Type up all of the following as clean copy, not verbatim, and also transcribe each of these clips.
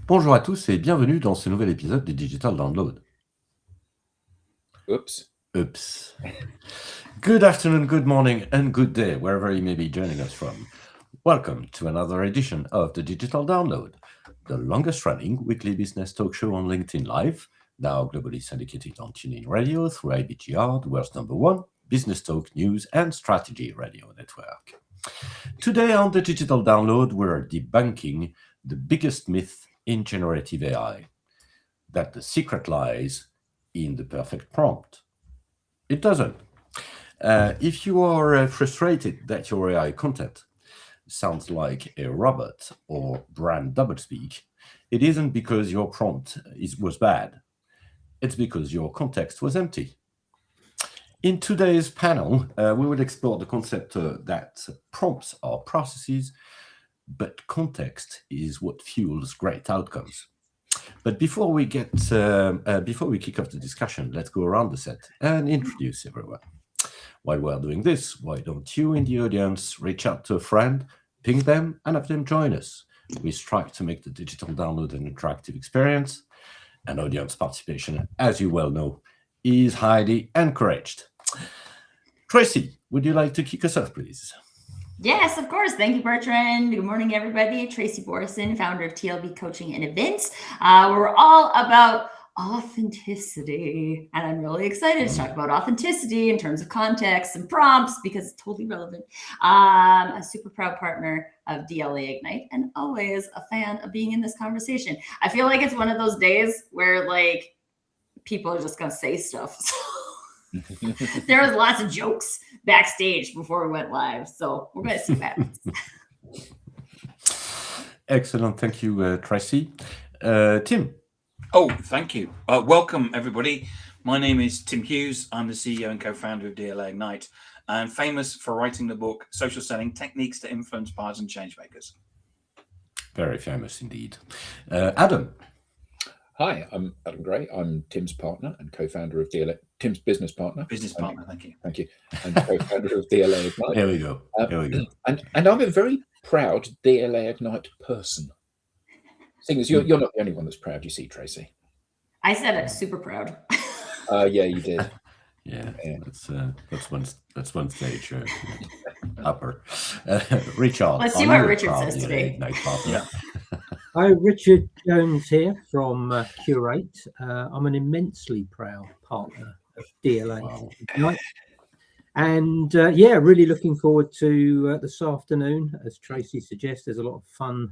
Bonjour à tous et bienvenue dans ce nouvel épisode du Digital Download. Oops. Oops. Good afternoon, good morning, and good day, wherever you may be joining us from. Welcome to another edition of the Digital Download, the longest running weekly business talk show on LinkedIn Live, now globally syndicated on TuneIn Radio through IBGR, the world's #1 business talk, news, and strategy radio network. Today on the Digital Download, we're debunking the biggest myth in generative AI, that the secret lies in the perfect prompt. It doesn't. If you are frustrated that your AI content sounds like a robot or brand doublespeak, it isn't because your prompt was bad. It's because your context was empty. In today's panel, we will explore the concept that prompts are processes, but context is what fuels great outcomes. But before we kick off the discussion, let's go around the set and introduce everyone. While we're doing this, why don't you in the audience reach out to a friend, ping them, and have them join us? We strive to make the digital download an interactive experience, and audience participation, as you well know, is highly encouraged. Tracy, would you like to kick us off, please? Yes, of course. Thank you, Bertrand. Good morning, everybody. Tracy Borison, founder of TLB Coaching and Events. We're all about authenticity, and I'm really excited to talk about authenticity in terms of context and prompts because it's totally relevant. A super proud partner of DLA Ignite and always a fan of being in this conversation. I feel like it's one of those days where like people are just going to say stuff. There was lots of jokes backstage before we went live, so we're going to see what happens. Excellent. Thank you, Tracy. Tim. Oh, thank you. Welcome, everybody. My name is Tim Hughes. I'm the CEO and co-founder of DLA Ignite and famous for writing the book, Social Selling Techniques to Influence Buyers and Changemakers. Very famous indeed. Adam. Hi, I'm Adam Gray. I'm Tim's partner and co-founder of DLA. Tim's business partner. Business partner, thank you. Thank you. And co-founder of DLA Ignite. There we go. There we go. And I'm a very proud DLA Ignite person. Seeing as you're not the only one that's proud, you see, Tracy. I said it. Super proud. Yeah, you did. Yeah. That's one stage upper. Richard. Let's see what Richard says today. Yeah. Hi, Richard Jones here from Curate. I'm an immensely proud partner of DLA Ignite. And really looking forward to this afternoon. As Tracy suggests, there's a lot of fun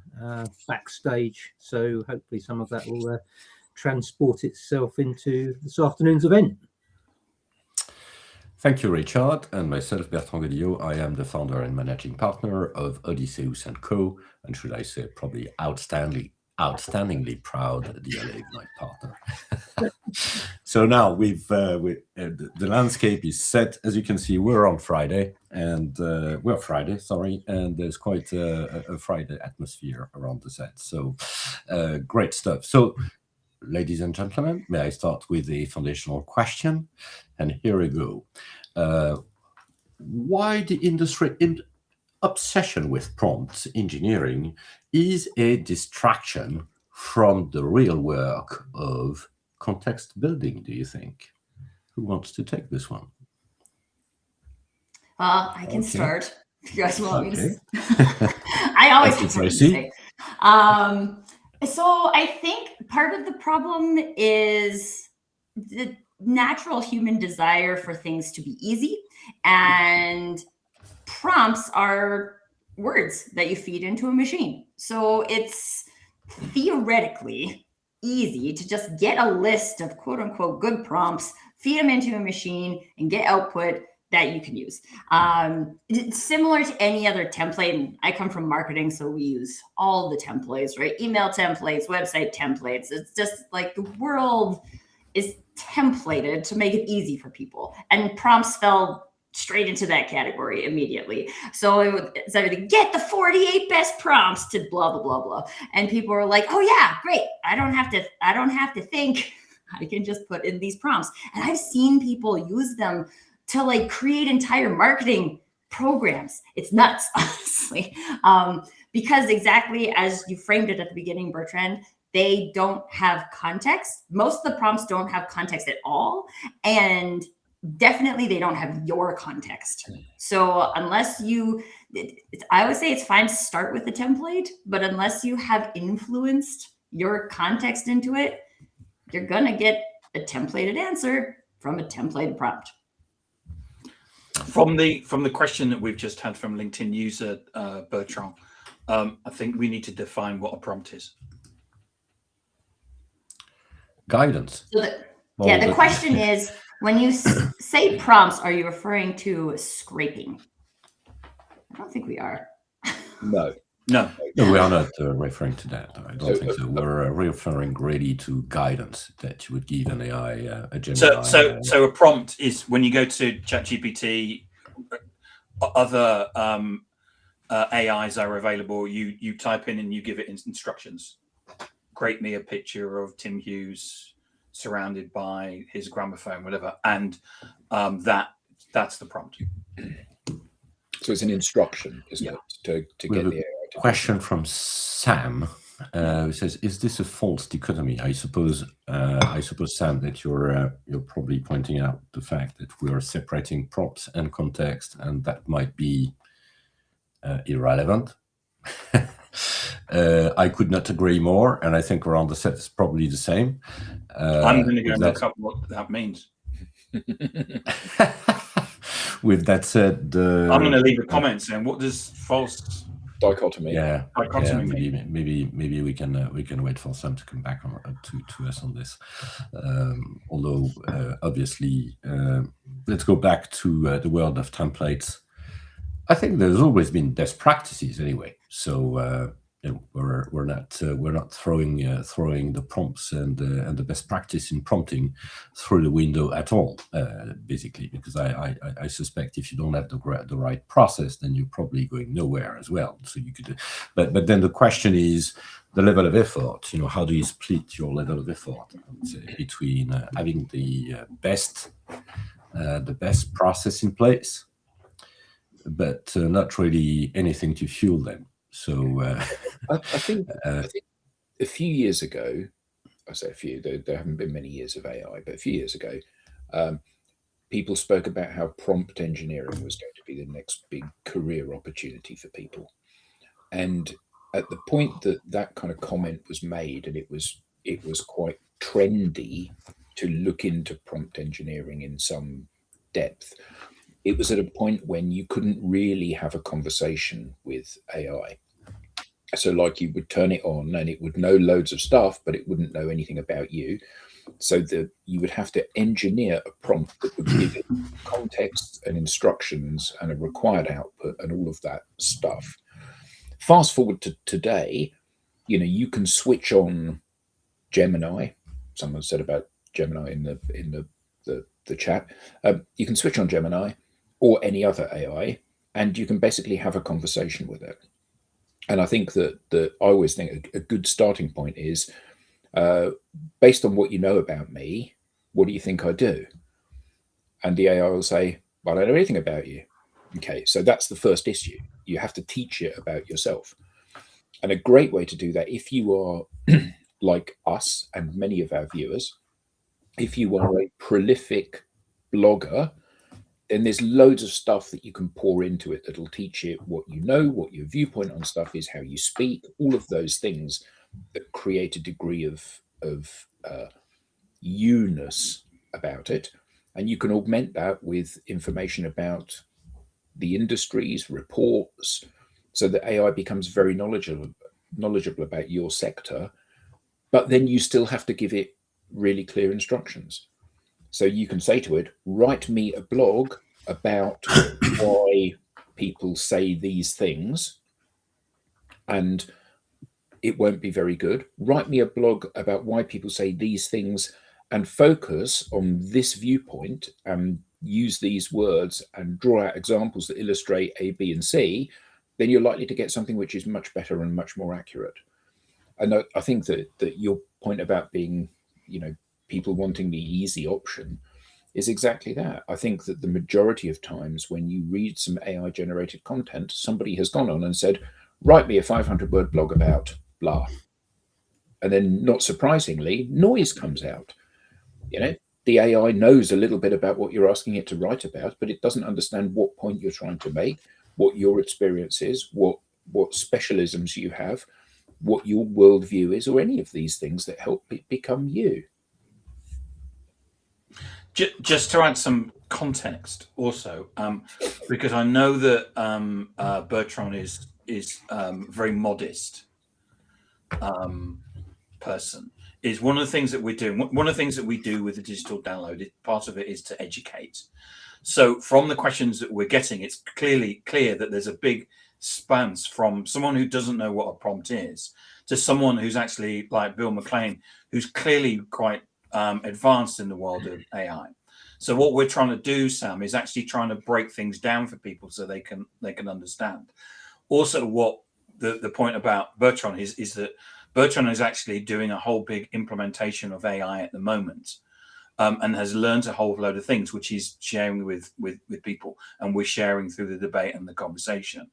backstage. So hopefully some of that will transport itself into this afternoon's event. Thank you, Richard. And myself, Bertrand Godillot. I am the founder and managing partner of Odysseus & Co. And should I say, probably outstandingly proud DLA Ignite partner. So now the landscape is set. As you can see, we're on Friday, and and there's quite a Friday atmosphere around the set. So great stuff. So, ladies and gentlemen, may I start with a foundational question? And here we go. Why the industry obsession with prompt engineering is a distraction from the real work of context building, do you think? Who wants to take this one? I can start if you guys want me to. I always have something to say. So I think part of the problem is the natural human desire for things to be easy, and prompts are words that you feed into a machine. So it's theoretically easy to just get a list of quote unquote good prompts, feed them into a machine, and get output that you can use. It's similar to any other template. And I come from marketing, so we use all the templates, right? Email templates, website templates. It's just like the world is templated to make it easy for people. And prompts fell straight into that category immediately. So it's everything, get the 48 best prompts to blah, blah, blah, blah. And people are like, oh yeah, great. I don't have to think. I can just put in these prompts. And I've seen people use them to like create entire marketing programs. It's nuts, honestly. Because exactly as you framed it at the beginning, Bertrand, they don't have context. Most of the prompts don't have context at all. And definitely they don't have your context. So unless I would say it's fine to start with a template, but unless you have influenced your context into it, you're going to get a templated answer from a templated prompt. From the question that we've just had from LinkedIn user Bertrand, I think we need to define what a prompt is. Guidance. So the question is, when you say prompts, are you referring to scraping? I don't think we are. No. No, we are not referring to that. I don't think so. We're referring really to guidance that you would give an AI, a Gemini. So a prompt is when you go to ChatGPT, other AIs are available. You type in and you give it instructions. Create me a picture of Tim Hughes surrounded by his gramophone, whatever, and that's the prompt. So it's an instruction, isn't it, to get the AI to question from Sam, who says, "Is this a false dichotomy?" I suppose, Sam, that you're probably pointing out the fact that we are separating prompts and context, and that might be irrelevant. I could not agree more, and I think around the set is probably the same. I'm going to go and look up what that means. With that said, I'm going to leave a comment saying, "What does false dichotomy?" mean?" Maybe we can wait for Sam to come back to us on this. Although obviously, let's go back to the world of templates. I think there's always been best practices anyway. So we're not throwing the prompts and the best practice in prompting through the window at all, basically, because I suspect if you don't have the right process, then you're probably going nowhere as well. So you could, but then the question is the level of effort. How do you split your level of effort, I would say, between having the best process in place, but not really anything to fuel them. So I think a few years ago, I say a few, there haven't been many years of AI, but a few years ago, people spoke about how prompt engineering was going to be the next big career opportunity for people. And at the point that kind of comment was made, and it was quite trendy to look into prompt engineering in some depth, it was at a point when you couldn't really have a conversation with AI. So like you would turn it on and it would know loads of stuff, but it wouldn't know anything about you. So you would have to engineer a prompt that would give it context and instructions and a required output and all of that stuff. Fast forward to today, you can switch on Gemini. Someone said about Gemini in the chat. You can switch on Gemini or any other AI, and you can basically have a conversation with it. And I think that I always think a good starting point is, based on what you know about me, what do you think I do? And the AI will say, well, I don't know anything about you. Okay, so that's the first issue. You have to teach it about yourself. And a great way to do that, if you are like us and many of our viewers, if you are a prolific blogger, then there's loads of stuff that you can pour into it that'll teach it what you know, what your viewpoint on stuff is, how you speak, all of those things that create a degree of you-ness about it. And you can augment that with information about the industries, reports, so that AI becomes very knowledgeable about your sector. But then you still have to give it really clear instructions. So you can say to it, write me a blog about why people say these things, and it won't be very good. Write me a blog about why people say these things and focus on this viewpoint and use these words and draw out examples that illustrate A, B, and C. Then you're likely to get something which is much better and much more accurate. And I think that your point about being, people wanting the easy option is exactly that. I think that the majority of times when you read some AI generated content, somebody has gone on and said, write me a 500-word blog about blah. and then not surprisingly, noise comes out. The AI knows a little bit about what you're asking it to write about, but it doesn't understand what point you're trying to make, what your experience is, what specialisms you have, what your worldview is, or any of these things that help it become you. Just to add some context, also, because I know that Bertrand is very modest person. Is one of the things that we're doing. One of the things that we do with the digital download, part of it is to educate. So from the questions that we're getting, it's clear that there's a big span from someone who doesn't know what a prompt is to someone who's actually like Bill McLean, who's clearly quite advanced in the world of AI. So what we're trying to do, Sam, is actually trying to break things down for people so they can understand. Also, what the point about Bertrand is that Bertrand is actually doing a whole big implementation of AI at the moment, and has learned a whole load of things, which he's sharing with people, and we're sharing through the debate and the conversation.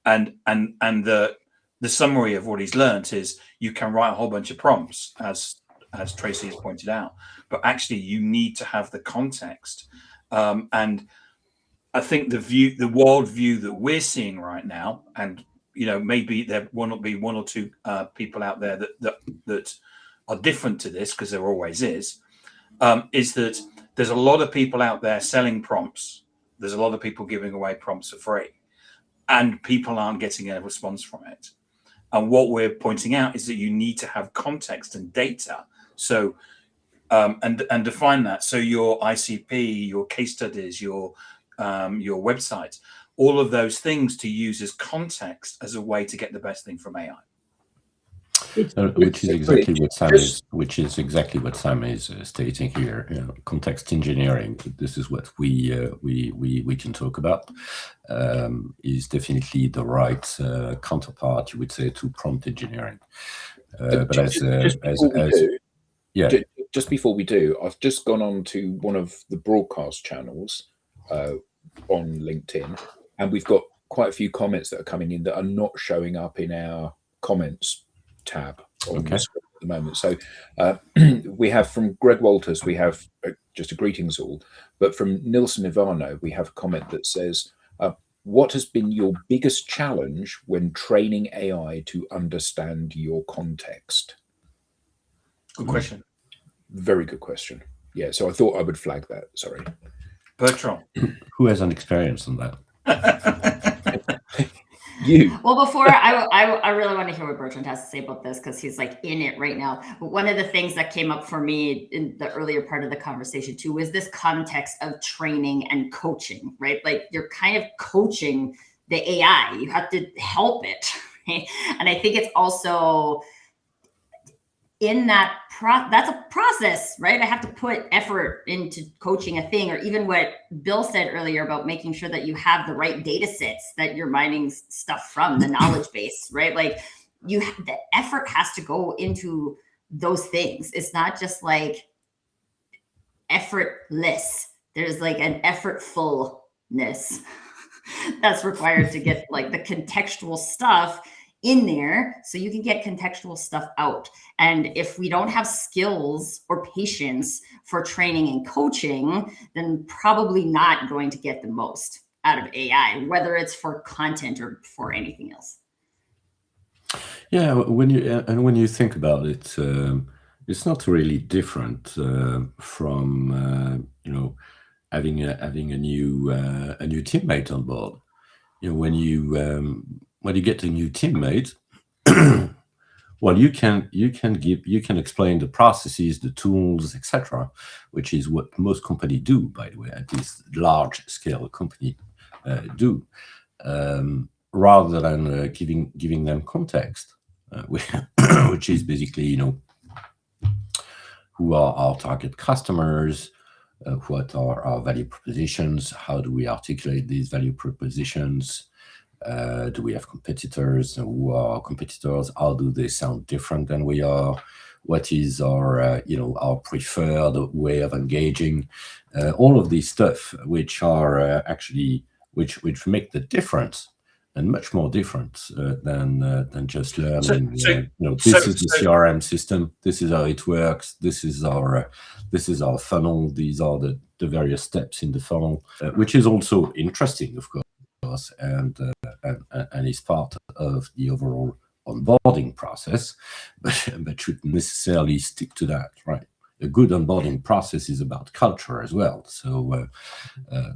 And the summary of what he's learned is you can write a whole bunch of prompts, as Tracy has pointed out, but actually you need to have the context. And I think the world view that we're seeing right now, and maybe there will not be one or two people out there that are different to this, because there always is that there's a lot of people out there selling prompts. There's a lot of people giving away prompts for free, and people aren't getting a response from it. And what we're pointing out is that you need to have context and data. So, and define that. So your ICP, your case studies, your website, all of those things to use as context as a way to get the best thing from AI. Which is exactly what Sam is stating here. Context engineering. This is what we can talk about. Is definitely the right counterpart, you would say, to prompt engineering. Just before we do, I've just gone on to one of the broadcast channels on LinkedIn, and we've got quite a few comments that are coming in that are not showing up in our comments tab on the screen at the moment. So we have from Greg Walters, we have just a greetings all, but from Nilsson Ivano, we have a comment that says, what has been your biggest challenge when training AI to understand your context? Good question. Very good question. Yeah, so I thought I would flag that. Sorry. Bertrand. Who has an experience on that? You. Well, before I really want to hear what Bertrand has to say about this, because he's like in it right now. But one of the things that came up for me in the earlier part of the conversation too was this context of training and coaching, right? Like you're kind of coaching the AI. You have to help it, right? And I think it's also in that that's a process, right? I have to put effort into coaching a thing, or even what Bill said earlier about making sure that you have the right data sets that you're mining stuff from, the knowledge base, right? Like the effort has to go into those things. It's not just like effortless. There's like an effortfulness that's required to get like the contextual stuff in there so you can get contextual stuff out. And if we don't have skills or patience for training and coaching, then probably not going to get the most out of AI, whether it's for content or for anything else. Yeah, when you think about it, it's not really different from having a new teammate on board. When you get a new teammate, well, you can explain the processes, the tools, etc., which is what most companies do, by the way, at least large scale company do, rather than giving them context, which is basically who are our target customers, what are our value propositions, how do we articulate these value propositions. Do we have competitors? Who are our competitors? How do they sound different than we are? What is our preferred way of engaging? All of these stuff, which are actually which make the difference and much more different than just learning. This is the CRM system. This is how it works. This is our funnel. These are the various steps in the funnel, which is also interesting, of course, and is part of the overall onboarding process, but shouldn't necessarily stick to that, right? A good onboarding process is about culture as well. So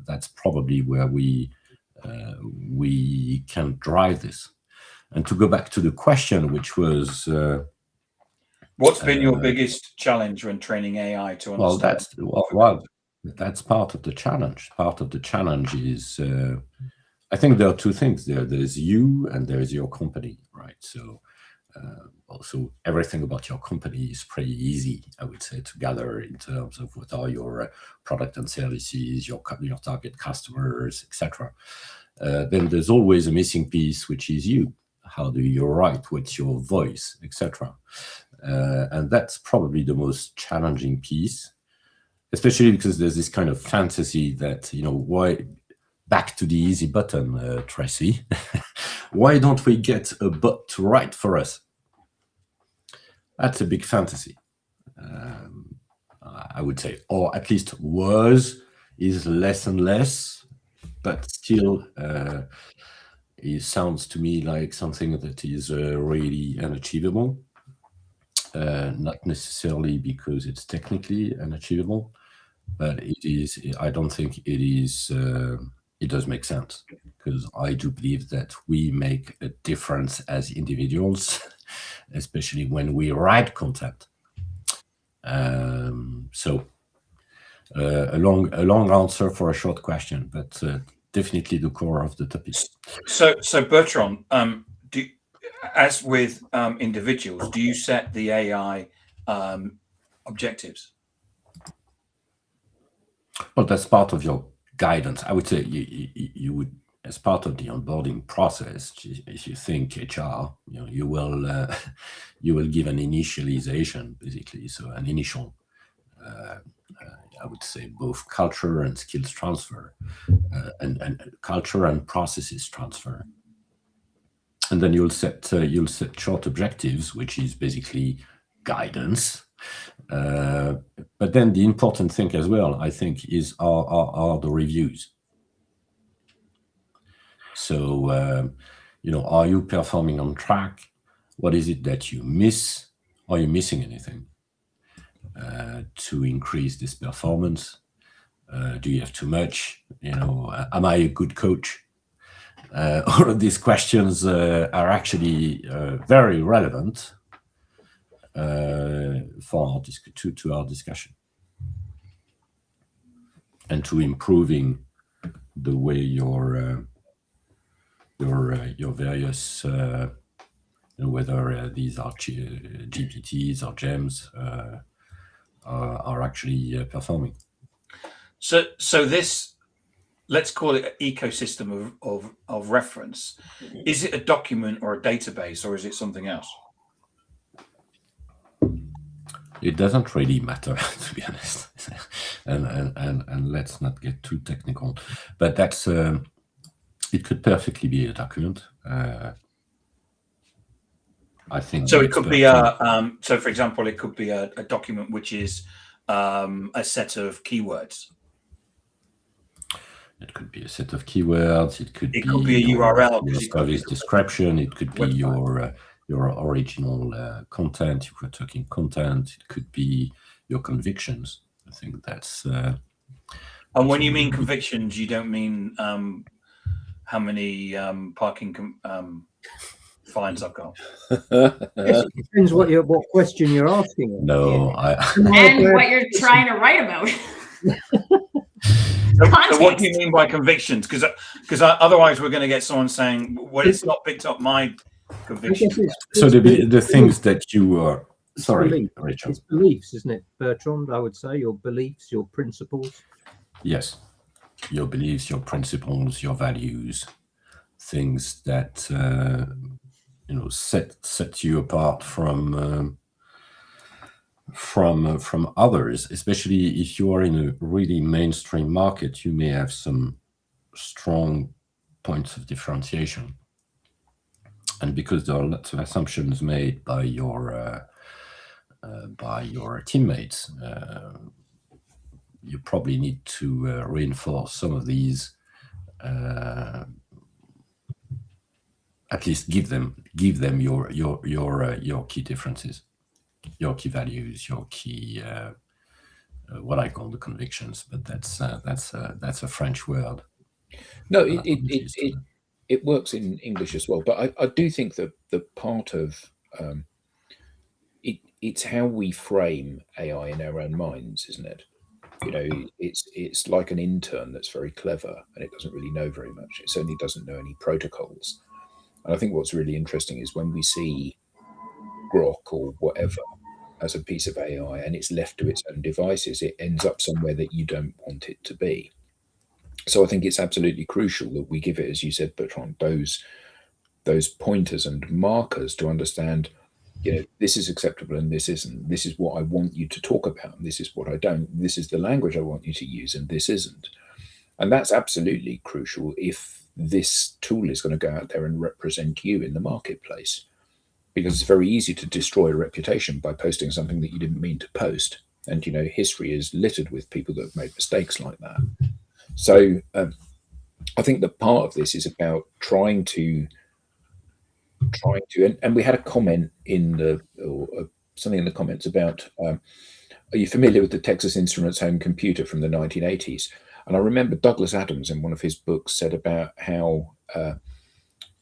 that's probably where we can drive this. And to go back to the question, which was what's been your biggest challenge when training AI to understand? That's part of the challenge. Part of the challenge is I think there are two things there. There's you and there's your company, right? So also everything about your company is pretty easy, I would say, to gather in terms of what are your product and services, your target customers, etc. Then there's always a missing piece, which is you. How do you write? What's your voice, etc. And that's probably the most challenging piece, especially because there's this kind of fantasy that, why, back to the easy button, Tracy, why don't we get a bot to write for us? That's a big fantasy, I would say, or at least is less and less, but still it sounds to me like something that is really unachievable. Not necessarily because it's technically unachievable, but it is. I don't think it is. It does make sense, because I do believe that we make a difference as individuals, especially when we write content. So a long answer for a short question, but definitely the core of the topic. So Bertrand, as with individuals, do you set the AI objectives? Well, that's part of your guidance. I would say you would, as part of the onboarding process, if you think HR, you will give an initialization, basically, so an initial, I would say, both culture and skills transfer, and culture and processes transfer. And then you'll set short objectives, which is basically guidance. But then the important thing as well, I think, is are the reviews. So, are you performing on track? What is it that you miss? Are you missing anything to increase this performance? Do you have too much? Am I a good coach? All of these questions are actually very relevant for to our discussion, and to improving the way your various whether these are GPTs or GEMs are actually performing. So this, let's call it an ecosystem of reference. Is it a document or a database, or is it something else? It doesn't really matter, to be honest, and let's not get too technical. But that's it could perfectly be a document. I think so. It could be so, for example, it could be a document which is a set of keywords. It could be a set of keywords. It could be a URL. Your service description. It could be your original content, if we're talking content. It could be your convictions. I think that's. And when you mean convictions, you don't mean how many parking fines I've got. Yes, it depends what question you're asking. No, and what you're trying to write about. So what do you mean by convictions? Because otherwise we're going to get someone saying, "Well, it's not picked up my convictions." So the things that you are. Sorry, Richard. It's beliefs, isn't it, Bertrand? I would say your beliefs, your principles. Yes, your beliefs, your principles, your values, things that set you apart from others. Especially if you are in a really mainstream market, you may have some strong points of differentiation. and because there are lots of assumptions made by your teammates, you probably need to reinforce some of these. At least give them your key differences, your key values, your key what I call the convictions, but that's a French word. No, it works in English as well, but I do think that the part of it's how we frame AI in our own minds, isn't it? You know, it's like an intern that's very clever and it doesn't really know very much. It certainly doesn't know any protocols. And I think what's really interesting is when we see Grok or whatever as a piece of AI and it's left to its own devices, it ends up somewhere that you don't want it to be. So I think it's absolutely crucial that we give it, as you said, Bertrand, those pointers and markers to understand, you know, this is acceptable and this isn't. This is what I want you to talk about, and this is what I don't. This is the language I want you to use, and this isn't. And that's absolutely crucial if this tool is going to go out there and represent you in the marketplace, because it's very easy to destroy a reputation by posting something that you didn't mean to post. And, you know, history is littered with people that have made mistakes like that. So I think that part of this is about trying to, and we had a comment in something in the comments about, are you familiar with the Texas Instruments home computer from the 1980s? And I remember Douglas Adams in one of his books said about how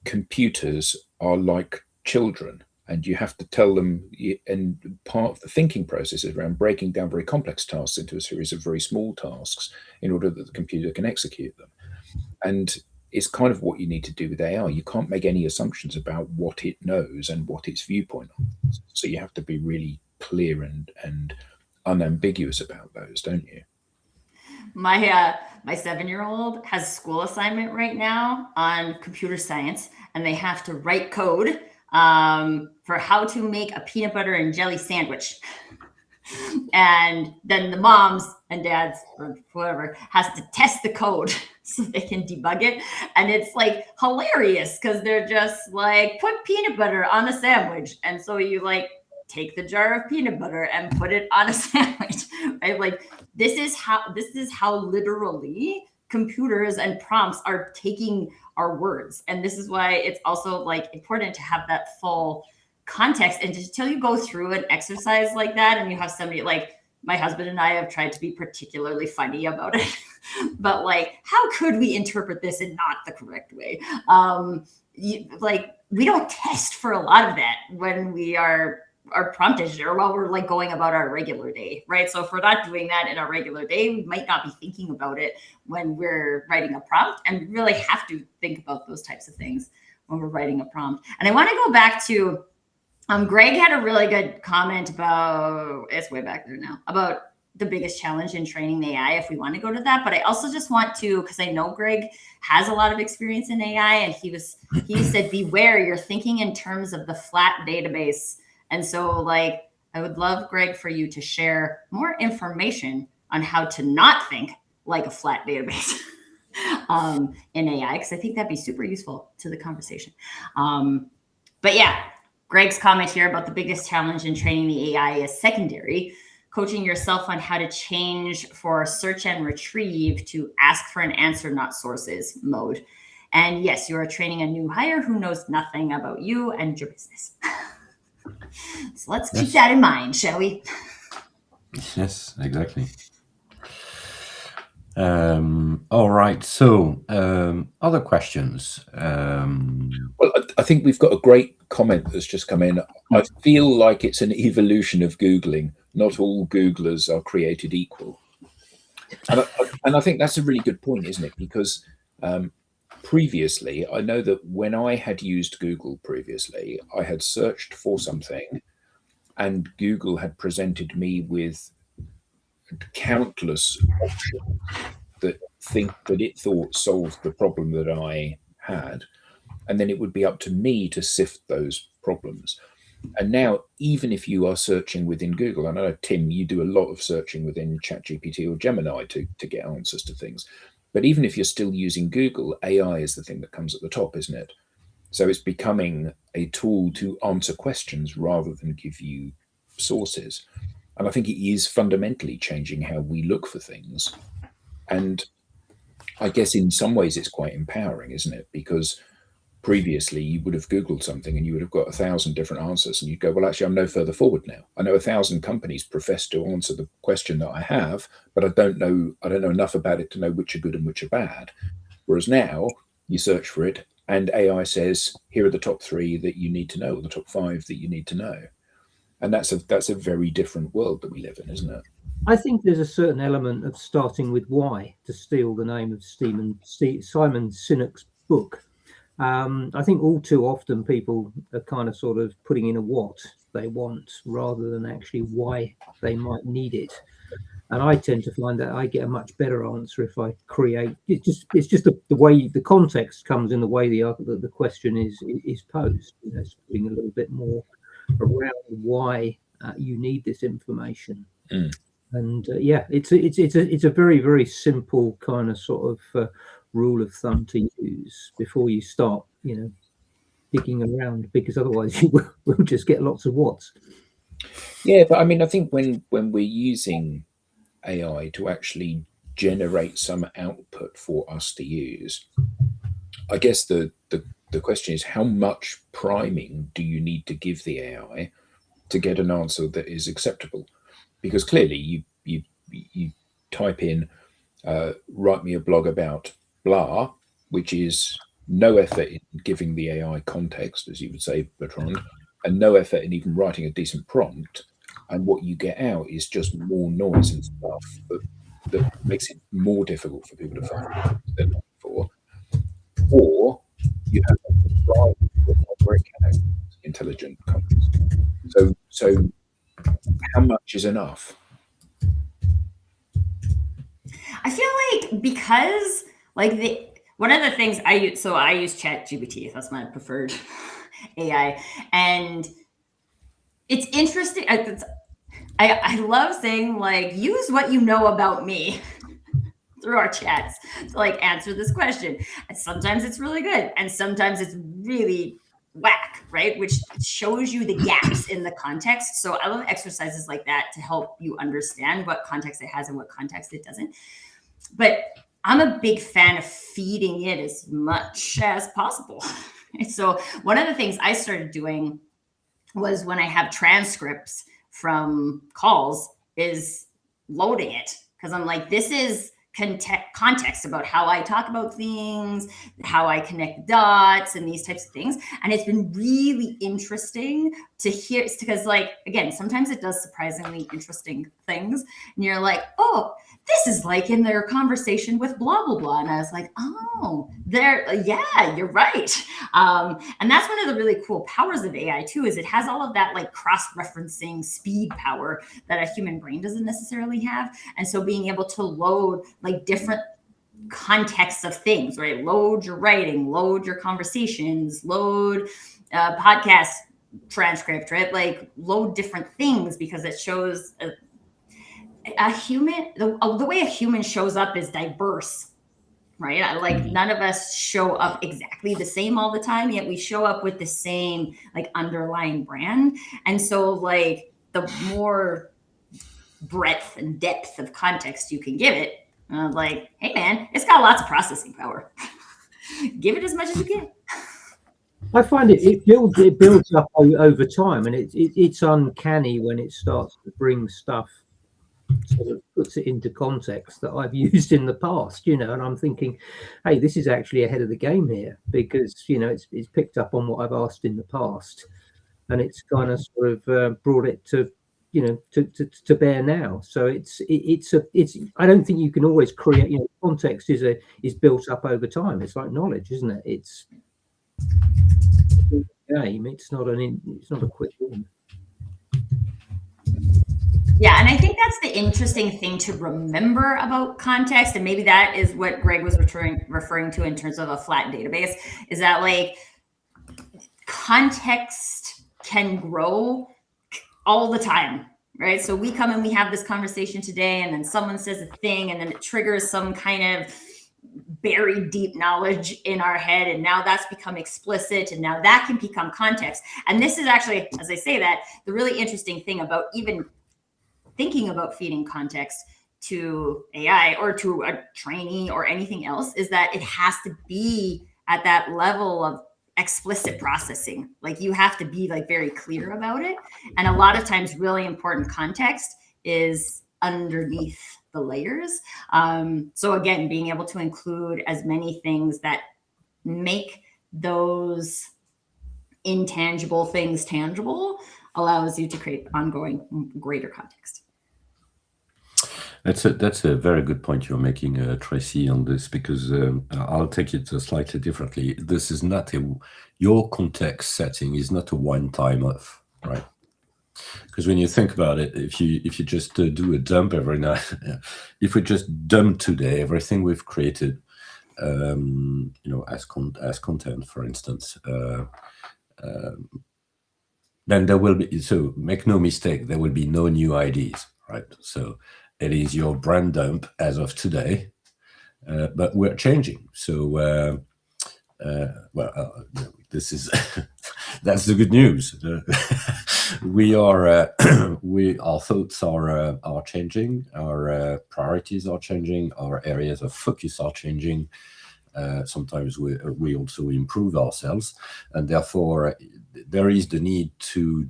computers are like children, and you have to tell them, and part of the thinking process is around breaking down very complex tasks into a series of very small tasks in order that the computer can execute them. And it's kind of what you need to do with AI. You can't make any assumptions about what it knows and what its viewpoint on things. So you have to be really clear and unambiguous about those, don't you? My 7-year-old has a school assignment right now on computer science, and they have to write code for how to make a peanut butter and jelly sandwich. And then the moms and dads or whoever has to test the code so they can debug it. And it's like hilarious because they're just like, put peanut butter on a sandwich. And so you like take the jar of peanut butter and put it on a sandwich, right? Like this is how literally computers and prompts are taking our words. And this is why it's also like important to have that full context. And just till you go through an exercise like that and you have somebody like my husband and I have tried to be particularly funny about it, but like, how could we interpret this in not the correct way? Like we don't test for a lot of that when we are our prompt engineer while we're like going about our regular day, right? So if we're not doing that in our regular day, we might not be thinking about it when we're writing a prompt, and we really have to think about those types of things when we're writing a prompt. And I want to go back to Greg had a really good comment about, it's way back there now, about the biggest challenge in training the AI, if we want to go to that. But I also just want to, because I know Greg has a lot of experience in AI, and he said, beware, you're thinking in terms of the flat database. And so like, I would love, Greg, for you to share more information on how to not think like a flat database in AI, because I think that'd be super useful to the conversation. But yeah, Greg's comment here about the biggest challenge in training the AI is secondary, coaching yourself on how to change for search and retrieve to ask for an answer, not sources mode. And yes, you are training a new hire who knows nothing about you and your business. So let's keep that in mind, shall we? Yes, exactly. All right. So, other questions? Well, I think we've got a great comment that's just come in. I feel like it's an evolution of Googling. Not all Googlers are created equal. And I think that's a really good point, isn't it? Because previously, I know that when I had used Google previously, I had searched for something and Google had presented me with countless options that it thought solved the problem that I had. And then it would be up to me to sift those problems. And now, even if you are searching within Google, and I know, Tim, you do a lot of searching within ChatGPT or Gemini to get answers to things. But even if you're still using Google, AI is the thing that comes at the top, isn't it? So it's becoming a tool to answer questions rather than give you sources. And I think it is fundamentally changing how we look for things. And I guess in some ways it's quite empowering, isn't it? Because previously you would have Googled something and you would have got 1,000 different answers, and you'd go, well, actually, I'm no further forward now. I know 1,000 companies profess to answer the question that I have, but I don't know enough about it to know which are good and which are bad. Whereas now you search for it and AI says, here are the top 3 that you need to know, or the top 5 that you need to know. And that's a very different world that we live in, isn't it? I think there's a certain element of starting with why, to steal the name of Simon Sinek's book. I think all too often people are kind of sort of putting in a what they want rather than actually why they might need it. And I tend to find that I get a much better answer if I create. It's just the way the context comes in, the way the question is posed. You know, it's putting a little bit more around why you need this information. Mm. And it's a very, very simple kind of sort of rule of thumb to use before you start, you know, digging around, because otherwise you will just get lots of whats. Yeah, but I mean, I think when we're using AI to actually generate some output for us to use, I guess the question is, how much priming do you need to give the AI to get an answer that is acceptable? Because clearly you type in write me a blog about blah, which is no effort in giving the AI context, as you would say, Bertrand, and no effort in even writing a decent prompt. And what you get out is just more noise and stuff that makes it more difficult for people to find what they're looking for. Or you have a very intelligent context. So how much is enough? I feel like because like one of the things I use ChatGPT. That's my preferred AI, and it's interesting. I love saying, like, use what you know about me through our chats to like answer this question. And sometimes it's really good, and sometimes it's really whack, right? Which shows you the gaps in the context. So I love exercises like that to help you understand what context it has and what context it doesn't. But I'm a big fan of feeding it as much as possible. So one of the things I started doing was, when I have transcripts from calls, is loading it, because I'm like, this is context about how I talk about things, how I connect dots, and these types of things. And it's been really interesting to hear, because, like, again, sometimes it does surprisingly interesting things, and you're like, oh, this is like in their conversation with blah, blah, blah. And I was like, oh, yeah, you're right. And that's one of the really cool powers of AI too, is it has all of that like cross-referencing speed power that a human brain doesn't necessarily have. And so being able to load like different contexts of things, right? Load your writing, load your conversations, load podcast transcript, right? Like load different things, because it shows a human, the way a human shows up is diverse, right? Like none of us show up exactly the same all the time, yet we show up with the same like underlying brand. And so like the more breadth and depth of context you can give it, like, hey man, it's got lots of processing power. Give it as much as you can. I find it builds up over time, and it's uncanny when it starts to bring stuff, sort of puts it into context that I've used in the past, you know, and I'm thinking, hey, this is actually ahead of the game here, because, you know, it's picked up on what I've asked in the past, and it's kind of sort of brought it to, you know, to bear now. So it's I don't think you can always create, you know, context is built up over time. It's like knowledge, isn't it? It's a game. It's not a quick win. Yeah, and I think that's the interesting thing to remember about context, and maybe that is what Greg was referring to in terms of a flat database, is that like context can grow all the time, right? So we come and we have this conversation today, and then someone says a thing, and then it triggers some kind of buried deep knowledge in our head, and now that's become explicit, and now that can become context. And this is actually, as I say that, the really interesting thing about even thinking about feeding context to AI or to a trainee or anything else is that it has to be at that level of explicit processing. Like you have to be like very clear about it. And a lot of times really important context is underneath the layers. So again, being able to include as many things that make those intangible things tangible allows you to create ongoing greater context. That's a very good point you're making, Tracy, on this, because I'll take it slightly differently. This is not your context setting is not a one-time off, right? Because when you think about it, if you just do a dump every night, if we just dump today everything we've created, as content, for instance, then there will be. So make no mistake, there will be no new ideas, right? So it is your brand dump as of today, but we're changing. So, this is that's the good news. Our thoughts are changing, our priorities are changing, our areas of focus are changing. Sometimes we also improve ourselves, and therefore there is the need to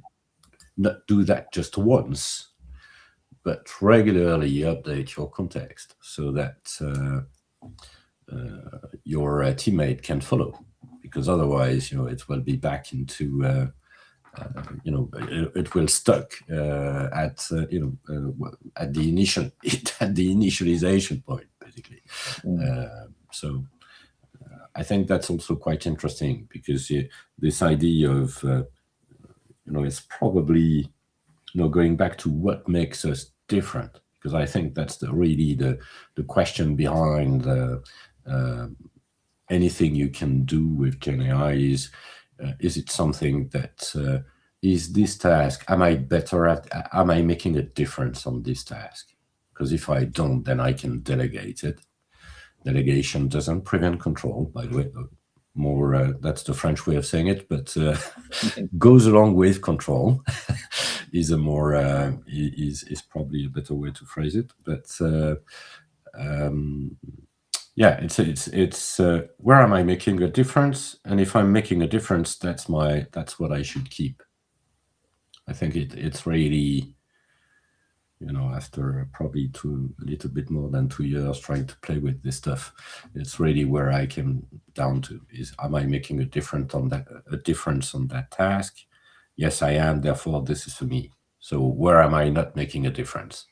not do that just once, but regularly update your context so that your teammate can follow, because otherwise, it will be back into, it will stuck at the initialization point, basically. So I think that's also quite interesting, because this idea of, it's probably, going back to what makes us different, because I think that's really the question behind anything you can do with Gen AI is it something that is this task, am I better at, am I making a difference on this task? Because if I don't, then I can delegate it. Delegation doesn't prevent control, by the way. More that's the French way of saying it, but goes along with control is a more is probably a better way to phrase it. But it's where am I making a difference? And if I'm making a difference, that's what I should keep. I think it's really, after probably a little bit more than 2 years trying to play with this stuff, it's really where I came down to is, am I making a difference on that task? Yes, I am. Therefore, this is for me. So where am I not making a difference?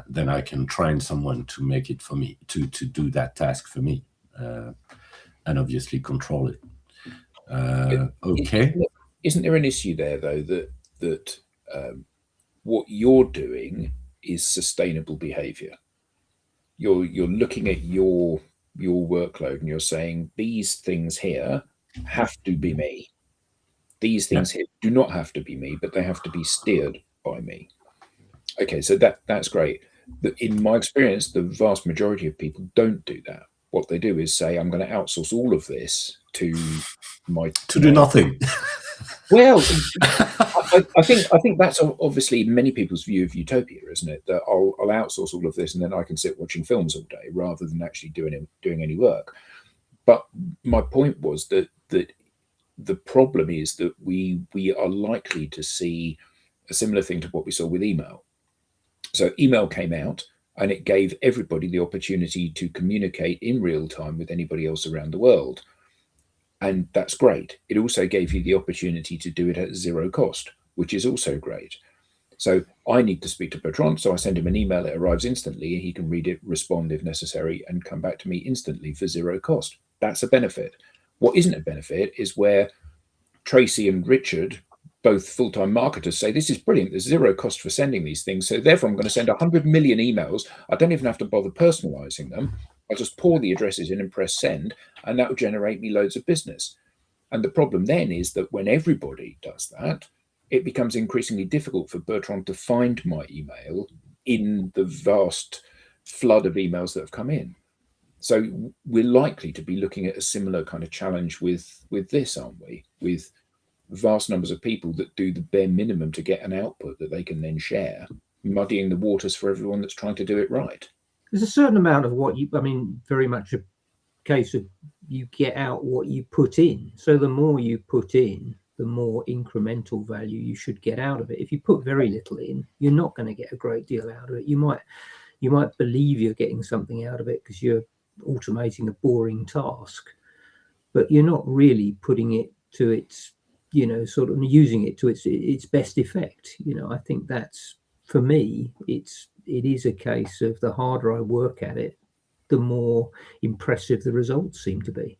Then I can train someone to make it for me, to do that task for me, and obviously control it. Okay. Isn't there an issue there, though, that what you're doing is sustainable behavior? You're looking at your workload and you're saying these things here have to be me. These things here do not have to be me, but they have to be steered by me. Okay, so that's great. In my experience, the vast majority of people don't do that. What they do is say, I'm going to outsource all of this to do nothing. Well, I think that's obviously many people's view of utopia, isn't it? That I'll outsource all of this and then I can sit watching films all day rather than actually doing any work. But my point was that the problem is that we are likely to see a similar thing to what we saw with email. So email came out and it gave everybody the opportunity to communicate in real time with anybody else around the world. And that's great. It also gave you the opportunity to do it at zero cost, which is also great. So I need to speak to Bertrand, so I send him an email, it arrives instantly, he can read it, respond if necessary, and come back to me instantly for zero cost. That's a benefit. What isn't a benefit is where Tracy and Richard, both full-time marketers, say, this is brilliant, there's zero cost for sending these things, so therefore I'm going to send 100 million emails. I don't even have to bother personalizing them. I'll just pour the addresses in and press send, and that will generate me loads of business. And the problem then is that when everybody does that, it becomes increasingly difficult for Bertrand to find my email in the vast flood of emails that have come in. So we're likely to be looking at a similar kind of challenge with this, aren't we? With vast numbers of people that do the bare minimum to get an output that they can then share, muddying the waters for everyone that's trying to do it right. There's a certain amount of what you, I mean, very much a case of you get out what you put in. So the more you put in, the more incremental value you should get out of it. If you put very little in, you're not going to get a great deal out of it. You might believe you're getting something out of it because you're automating a boring task, but you're not really putting it to its, sort of using it to its best effect. I think that's, for me, it is a case of the harder I work at it, the more impressive the results seem to be.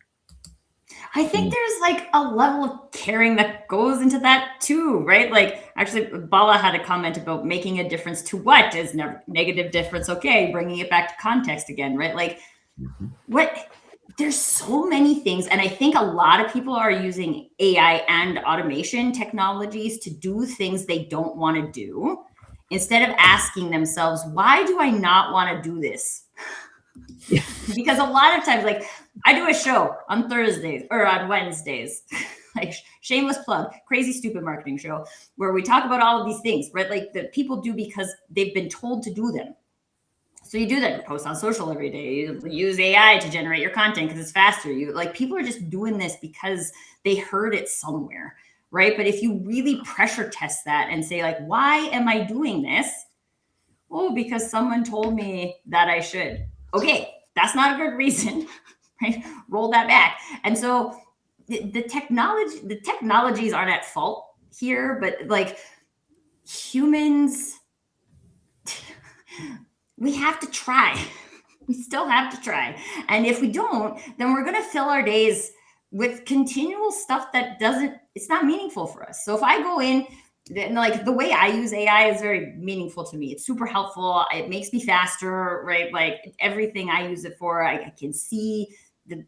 I think there's like a level of caring that goes into that too, right? Like actually Bala had a comment about making a difference to what is negative difference. Okay. Bringing it back to context again, right? Like there's so many things. And I think a lot of people are using AI and automation technologies to do things they don't want to do instead of asking themselves, why do I not want to do this? Yeah. Because a lot of times, like I do a show on Thursdays or on Wednesdays, like shameless plug, crazy stupid marketing show where we talk about all of these things, right? Like that people do because they've been told to do them. So you do that, you post on social every day, you use AI to generate your content because it's faster. People are just doing this because they heard it somewhere, right? But if you really pressure test that and say like, why am I doing this? Oh, because someone told me that I should. Okay, that's not a good reason, right? Roll that back. And so the technologies aren't at fault here, but like humans, we have to try. We still have to try. And if we don't, then we're going to fill our days with continual stuff that it's not meaningful for us. So if I go in, like the way I use AI is very meaningful to me. It's super helpful. It makes me faster, right? Like everything I use it for, I can see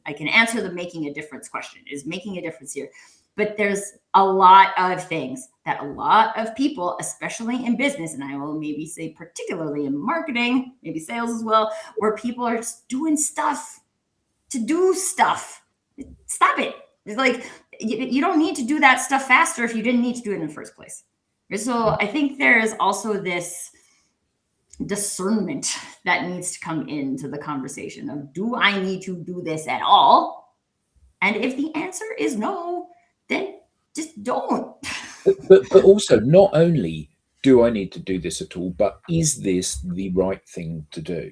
I can answer the making a difference question. Is making a difference here? But there's a lot of things that a lot of people, especially in business, and I will maybe say particularly in marketing, maybe sales as well, where people are just doing stuff to do stuff. Stop it. It's like, you don't need to do that stuff faster if you didn't need to do it in the first place. So I think there is also this discernment that needs to come into the conversation of, do I need to do this at all? And if the answer is no, then just don't. But also, not only do I need to do this at all, but is this the right thing to do?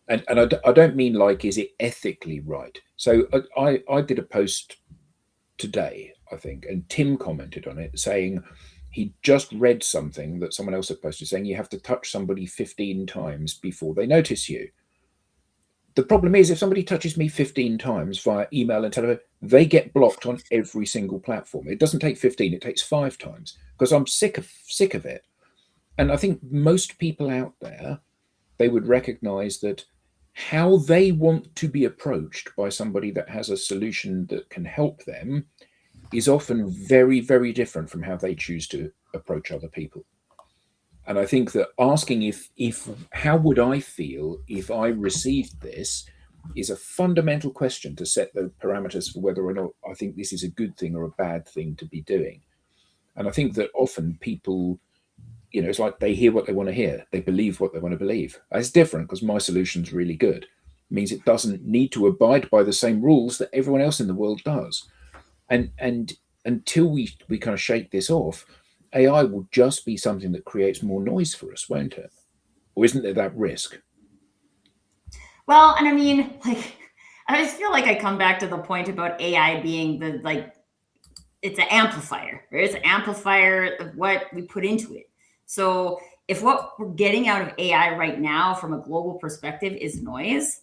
And I don't mean like, is it ethically right? So I did a post today, I think, and Tim commented on it saying he just read something that someone else had posted saying you have to touch somebody 15 times before they notice you. The problem is, if somebody touches me 15 times via email and telephone, they get blocked on every single platform. It doesn't take 15, it takes 5 times, because I'm sick of it. And I think most people out there, they would recognize that how they want to be approached by somebody that has a solution that can help them is often very, very different from how they choose to approach other people. And I think that asking if how would I feel if I received this is a fundamental question to set the parameters for whether or not I think this is a good thing or a bad thing to be doing. And I think that often people, it's like they hear what they want to hear. They believe what they want to believe. It's different because my solution's really good. It means it doesn't need to abide by the same rules that everyone else in the world does. And until we kind of shake this off, AI will just be something that creates more noise for us, won't it? Or isn't there that risk? Well, and I mean, like, I just feel like I come back to the point about AI being it's an amplifier, right? It's an amplifier of what we put into it. So if what we're getting out of AI right now from a global perspective is noise,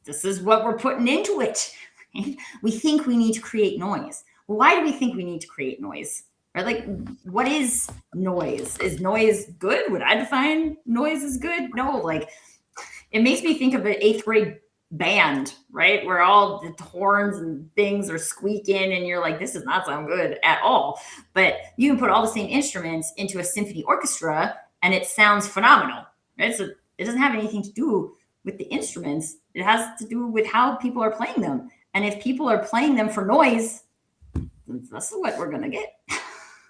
this is what we're putting into it. Right? We think we need to create noise. Well, why do we think we need to create noise? Right? Like, what is noise? Is noise good? Would I define noise as good? No, like it makes me think of an 8th grade band, right? Where all the horns and things are squeaking and you're like, this does not sound good at all. But you can put all the same instruments into a symphony orchestra and it sounds phenomenal, right? So it doesn't have anything to do with the instruments. It has to do with how people are playing them. And if people are playing them for noise, that's what we're going to get.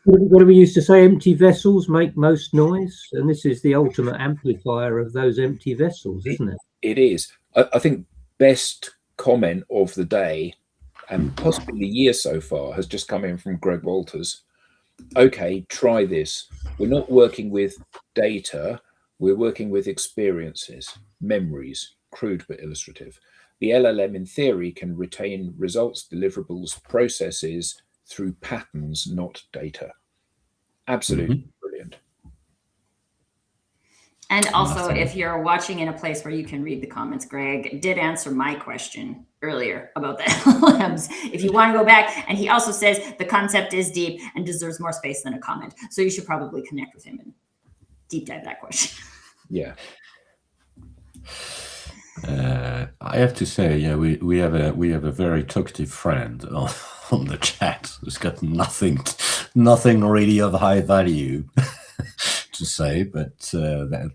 What do we used to say? Empty vessels make most noise. And this is the ultimate amplifier of those empty vessels, isn't it? It is. I think best comment of the day and possibly the year so far has just come in from Greg Walters. Okay, try this. We're not working with data. We're working with experiences, memories, crude but illustrative. The LLM in theory can retain results, deliverables, processes through patterns, not data. Absolutely brilliant. And also, if you're watching in a place where you can read the comments, Greg did answer my question earlier about the LLMs. If you want to go back, and he also says the concept is deep and deserves more space than a comment. So you should probably connect with him and deep dive that question. Yeah. I have to say, yeah, we have a very talkative friend on the chat who's got nothing really of high value to say, but that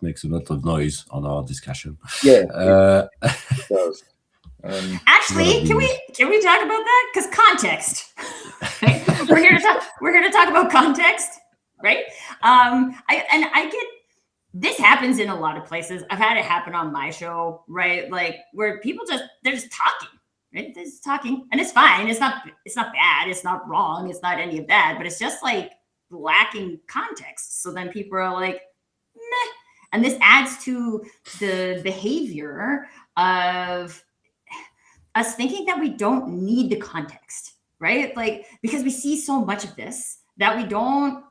makes a lot of noise on our discussion. Yeah, it does. Actually, can we talk about that? Because context. Right? We're here to talk about context, right? I get this happens in a lot of places. I've had it happen on my show, right? Like where people they're just talking, right? They're just talking, and it's fine. It's not bad. It's not wrong. It's not any of that. But it's just like lacking context. So then people are like, meh. And this adds to the behavior of us thinking that we don't need the context, right? Like, because we see so much of this that we don't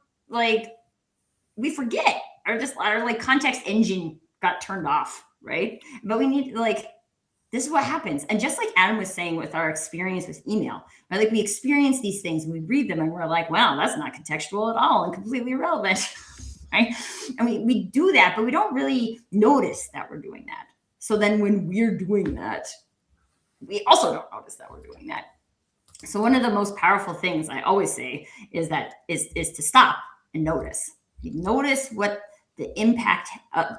we forget, or just our like context engine got turned off, right? But we need this is what happens. And just like Adam was saying with our experience with email, right? Like we experience these things and we read them and we're like, wow, that's not contextual at all and completely irrelevant, right? And we do that, but we don't really notice that we're doing that. So then when we're doing that, we also don't notice that we're doing that. So one of the most powerful things I always say is to stop and notice. You notice what the impact,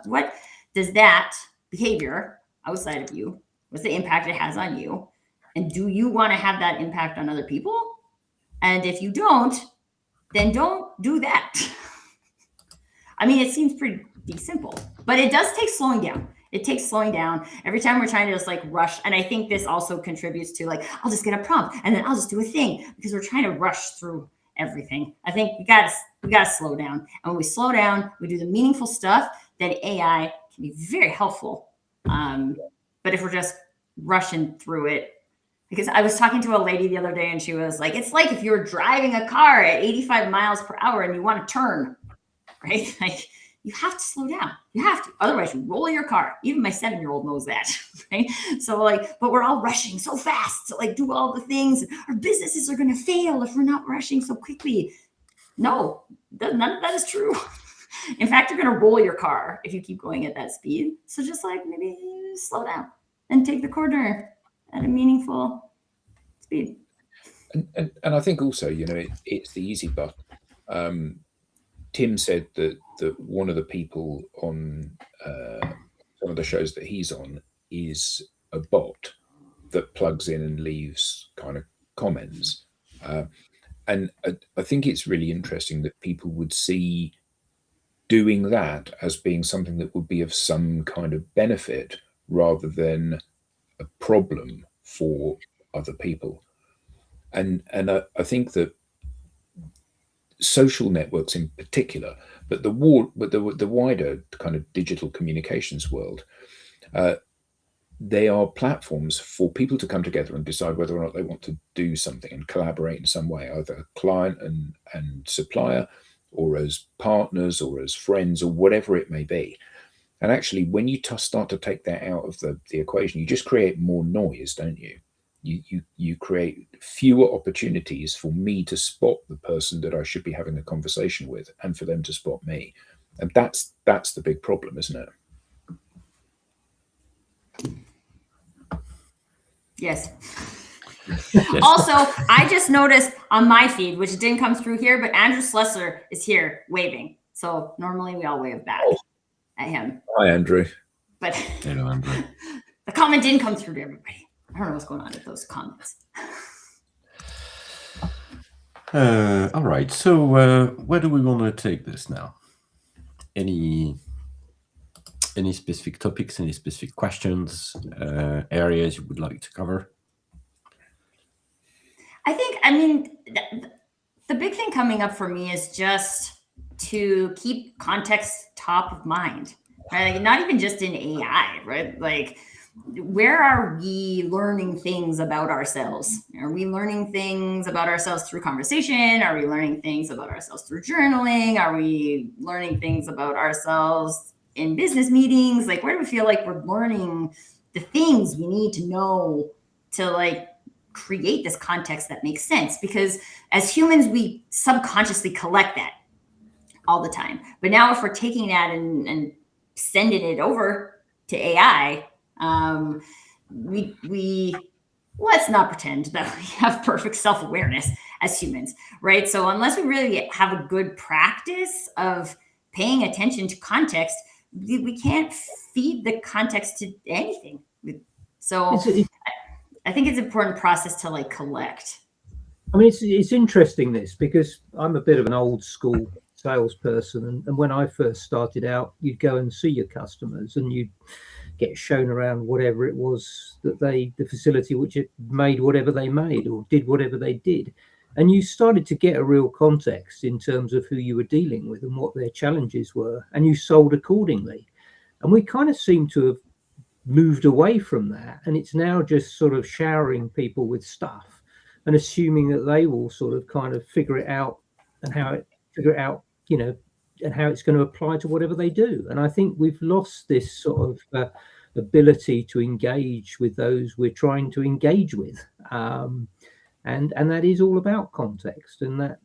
what does that behavior outside of you, what's the impact it has on you? And do you want to have that impact on other people? And if you don't, then don't do that. I mean, it seems pretty simple, but it does take slowing down. It takes slowing down every time we're trying to just rush. And I think this also contributes to I'll just get a prompt and then I'll just do a thing, because we're trying to rush through everything. I think we gotta slow down. And when we slow down, we do the meaningful stuff, then AI can be very helpful. But if we're just rushing through it, because I was talking to a lady the other day and she was like, it's like if you were driving a car at 85 miles per hour and you want to turn, right? Like you have to slow down. You have to. Otherwise, you roll your car. Even my 7-year-old knows that, right? So but we're all rushing so fast to do all the things. Our businesses are going to fail if we're not rushing so quickly. No, none of that is true. In fact, you're going to roll your car if you keep going at that speed. So just maybe slow down and take the corner at a meaningful speed. And I think also, it's the easy button. Tim said that one of the people on some of the shows that he's on is a bot that plugs in and leaves kind of comments. And I think it's really interesting that people would see doing that as being something that would be of some kind of benefit rather than a problem for other people. And I think that social networks in particular, but the wider kind of digital communications world, they are platforms for people to come together and decide whether or not they want to do something and collaborate in some way, either client and supplier, or as partners, or as friends, or whatever it may be. And actually, when you start to take that out of the equation, you just create more noise, don't you? You create fewer opportunities for me to spot the person that I should be having a conversation with, and for them to spot me. And that's the big problem, isn't it? Yes. Also, I just noticed on my feed, which didn't come through here, but Andrew Slessor is here waving. So normally we all wave back at him. Hi, Andrew. but Hello, Andrew. the comment didn't come through to everybody. I don't know what's going on with those comments. All right. So where do we want to take this now? Any specific topics, any specific questions, areas you would like to cover? I mean, the big thing coming up for me is just to keep context top of mind, right? Like, not even just in AI, right? Like, where are we learning things about ourselves? Are we learning things about ourselves through conversation? Are we learning things about ourselves through journaling? Are we learning things about ourselves in business meetings? Like, where do we feel like we're learning the things we need to know to like create this context that makes sense? Because as humans, we subconsciously collect that all the time. But now if we're taking that and sending it over to AI, let's not pretend that we have perfect self-awareness as humans, right? So unless we really have a good practice of paying attention to context, we can't feed the context to anything. So I think it's an important process to like collect. I mean, it's interesting this, because I'm a bit of an old school salesperson, and when I first started out, you'd go and see your customers and you'd get shown around whatever it was that the facility which it made whatever they made or did whatever they did, and you started to get a real context in terms of who you were dealing with and what their challenges were, and you sold accordingly. And we kind of seem to have moved away from that, and it's now just sort of showering people with stuff and assuming that they will sort of kind of figure it out and and how it's going to apply to whatever they do. And I think we've lost this sort of ability to engage with those we're trying to engage with, and that is all about context, and that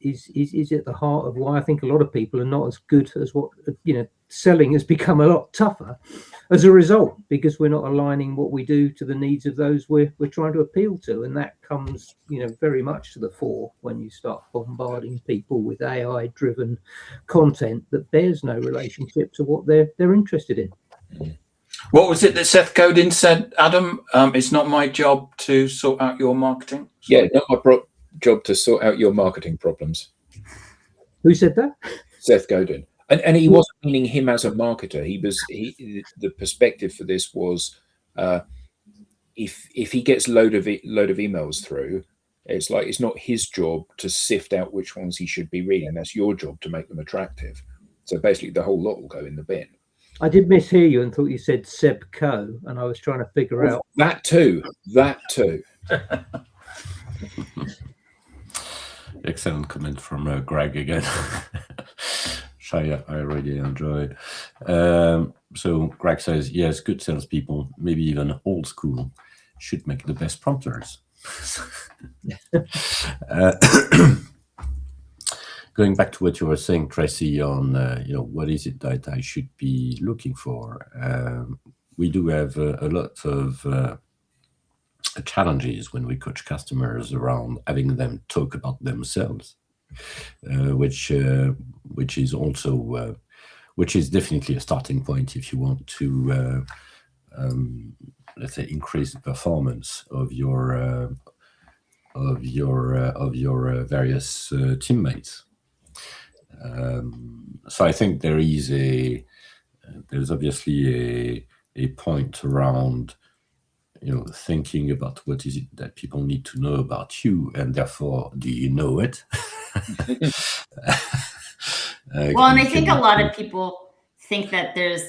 is at the heart of why I think a lot of people are not as good as what selling has become a lot tougher as a result, because we're not aligning what we do to the needs of those we're trying to appeal to. And that comes very much to the fore when you start bombarding people with AI driven content that bears no relationship to what they're interested in. What was it that Seth Godin said, Adam? It's not my job to sort out your marketing. Yeah, not my job to sort out your marketing problems. Who said that? Seth Godin. And he wasn't meaning him as a marketer. The perspective for this was, if he gets load of emails through, it's like it's not his job to sift out which ones he should be reading. That's your job to make them attractive. So basically, the whole lot will go in the bin. I did mishear you and thought you said Seb Co, and I was trying to figure out that too. Excellent comment from Greg again. I really enjoy. So Greg says, yes, good salespeople, maybe even old school, should make the best prompters. Going back to what you were saying, Tracy, on what is it that I should be looking for? We do have a lot of challenges when we coach customers around having them talk about themselves. Which is also which is definitely a starting point if you want to let's say increase the performance of your various teammates. So I think there's obviously a point around thinking about what is it that people need to know about you, and therefore, do you know it? Well, and I think a lot of people think that there's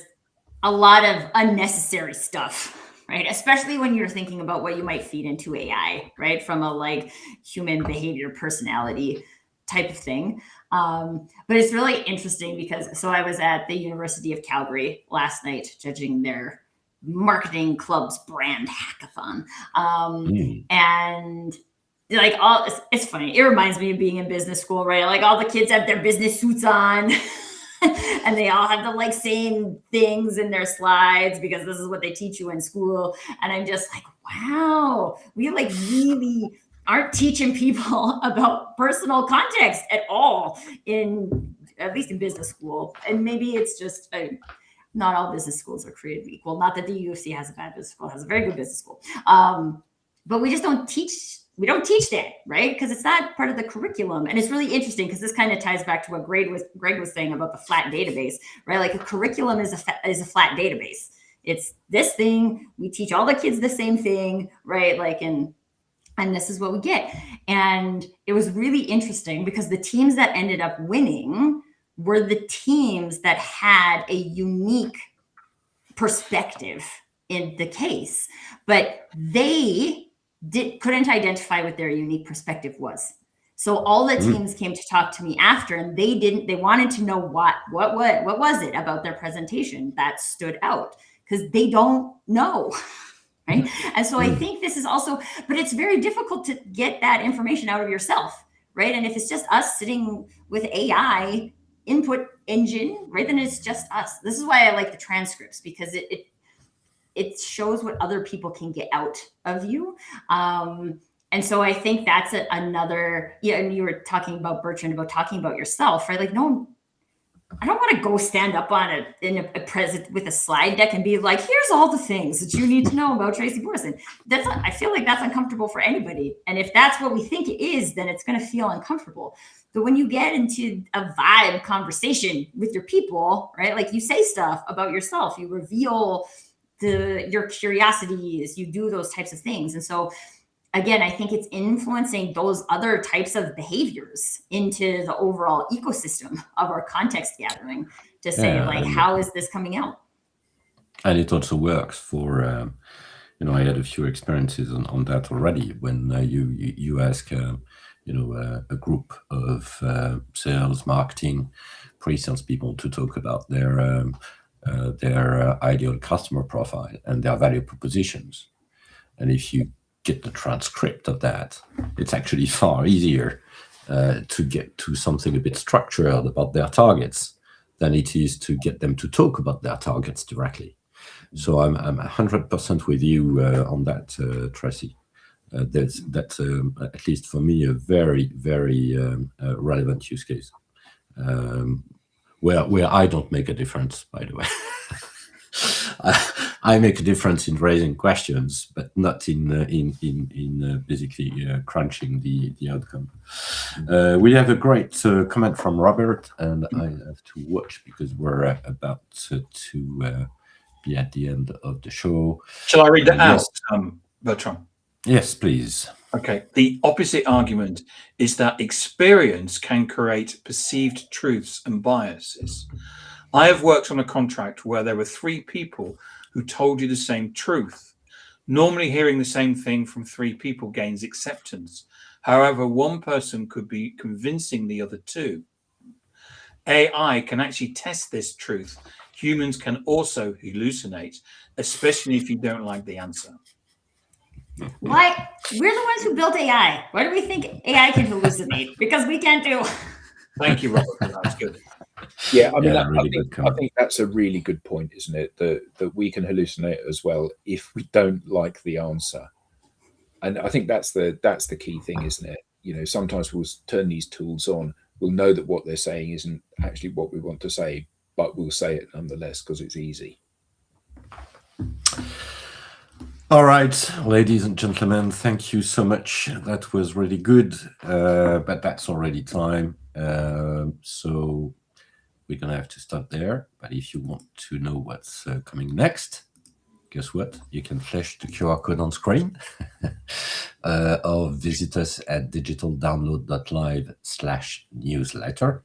a lot of unnecessary stuff, right? Especially when you're thinking about what you might feed into AI, right? From a like human behavior, personality type of thing. But it's really interesting because I was at the University of Calgary last night judging their marketing club's brand hackathon. And like it's funny. It reminds me of being in business school, right? Like all the kids have their business suits on and they all have the like same things in their slides because this is what they teach you in school. And I'm just like, wow, we like really aren't teaching people about personal context at all at least in business school. And maybe it's just not all business schools are created equal. Not that the UFC has a bad business school, it has a very good business school. But we just don't teach. We don't teach that, right? Because it's not part of the curriculum. And it's really interesting because this kind of ties back to what Greg was saying about the flat database, right? Like a curriculum is a flat database. It's this thing. We teach all the kids the same thing, right? Like, and this is what we get. And it was really interesting because the teams that ended up winning were the teams that had a unique perspective in the case, but they couldn't identify what their unique perspective was. So all the teams came to talk to me after, and they wanted to know what was it about their presentation that stood out, because they don't know. Right. And so I think this is also, but it's very difficult to get that information out of yourself. Right. And if it's just us sitting with AI input engine, right, then it's just us. This is why I like the transcripts, because it shows what other people can get out of you. And so I think that's another, and you were talking about, Bertrand, about talking about yourself, right? Like, no, I don't want to go stand up on a present with a slide deck and be like, here's all the things that you need to know about Tracy Borson. I feel like that's uncomfortable for anybody. And if that's what we think it is, then it's going to feel uncomfortable. But when you get into a vibe conversation with your people, right? Like, you say stuff about yourself, you reveal your curiosities, you do those types of things. And so again, I think it's influencing those other types of behaviors into the overall ecosystem of our context gathering to say, how is this coming out? And it also works for, I had a few experiences on that already when you ask, a group of sales, marketing, pre-sales people to talk about their ideal customer profile and their value propositions. And if you get the transcript of that, it's actually far easier to get to something a bit structured about their targets than it is to get them to talk about their targets directly. So I'm 100% with you on that, Tracy. That's at least for me a very, very relevant use case, where I don't make a difference, by the way. I make a difference in raising questions, but not in basically crunching the outcome. We have a great comment from Robert, and I have to watch because we're about to be at the end of the show. Shall I read that out, Bertrand? Yes, please. Okay. The opposite argument is that experience can create perceived truths and biases. I have worked on a contract where there were 3 people who told you the same truth. Normally, hearing the same thing from 3 people gains acceptance. However, one person could be convincing the other 2. AI can actually test this truth. Humans can also hallucinate, especially if you don't like the answer. Why? We're the ones who built AI. Why do we think AI can hallucinate? Because we can't do. Thank you, Robert. That's good. Yeah, I mean, I think that's a really good point, isn't it? That we can hallucinate as well if we don't like the answer. And I think that's the key thing, isn't it? Sometimes we'll turn these tools on. We'll know that what they're saying isn't actually what we want to say, but we'll say it nonetheless because it's easy. All right, ladies and gentlemen, thank you so much. That was really good, but that's already time. So we're going to have to stop there. But if you want to know what's coming next, guess what? You can flash the QR code on screen or visit us at digitaldownload.live/newsletter.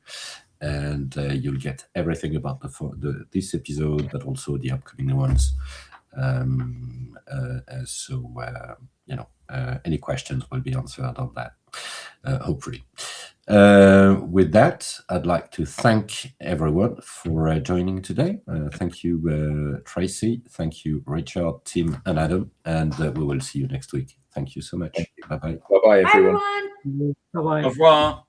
And you'll get everything about this episode, but also the upcoming ones. Any questions will be answered on that, hopefully. With that, I'd like to thank everyone for joining today. Thank you, Tracy. Thank you, Richard, Tim, and Adam. And we will see you next week. Thank you so much. Bye-bye. Bye-bye, everyone. Bye, everyone. Bye-bye. Au revoir.